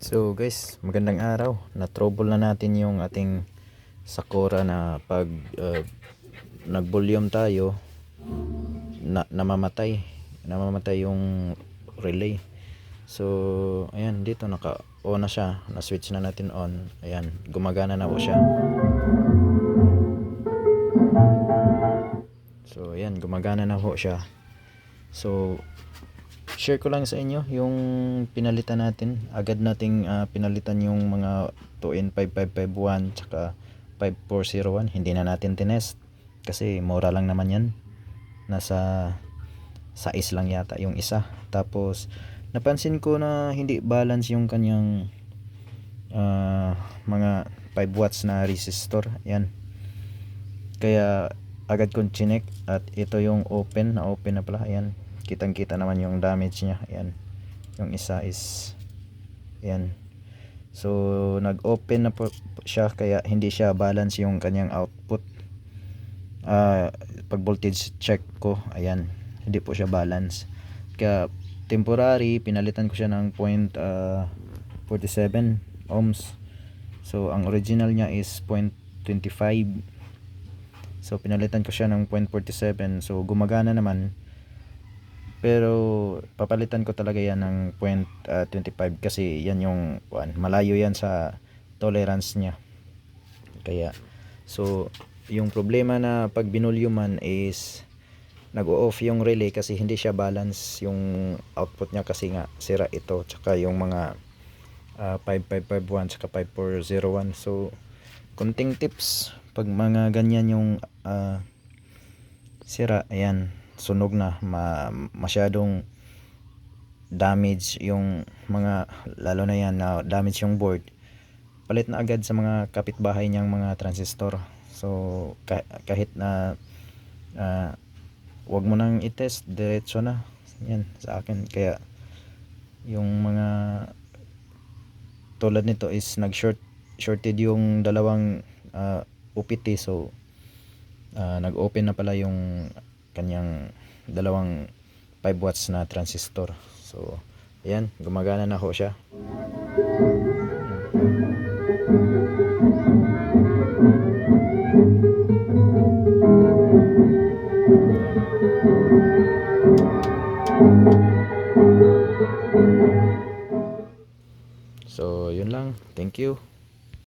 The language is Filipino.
So guys, magandang araw. Na-trouble na natin yung ating Sakura na pag nag-volume tayo, namamatay. Namamatay yung relay. So, ayan, dito naka-on na siya. Na-switch na natin on. Ayan, gumagana na po siya. So, ayan, gumagana na po siya. So, share ko lang sa inyo yung pinalitan natin. Agad nating pinalitan yung mga 2N5551 tsaka 5401. Hindi na natin tinest kasi mura lang naman yan. Nasa size lang yata yung isa. Tapos napansin ko na hindi balance yung kanyang mga 5 watts na resistor. Yan. Kaya agad kong chinek at ito yung open na pala. Ayan, kitang kita naman yung damage nya. Ayan, yung isa is ayan. So nag open na po siya kaya hindi siya balance yung kanyang output. Pag voltage check ko, ayan, hindi po siya balance. Kaya temporary pinalitan ko siya ng 0.47 ohms. So ang original nya is 0.25. So pinalitan ko siya ng 0.47. So gumagana naman. Pero papalitan ko talaga yan ng 0.25 kasi yan yung malayo yan sa tolerance niya. Kaya so yung problema na pag binulyuman is nag-o-off yung relay kasi hindi siya balance yung output niya kasi nga sira ito tsaka yung mga 5551 tsaka 5401. So kunting tips pag mga ganyan yung sira, ayan, sunog na, masyadong damage yung mga, lalo na yan na damage yung board, palit na agad sa mga kapitbahay niyang mga transistor. So kahit na wag mo nang i-test, diretso na yan sa akin. Kaya yung mga tulad nito is shorted yung dalawang UPT. So nag-open na pala yung kanyang dalawang 5 watts na transistor. So ayan, gumagana na ho siya. So yun lang, thank you.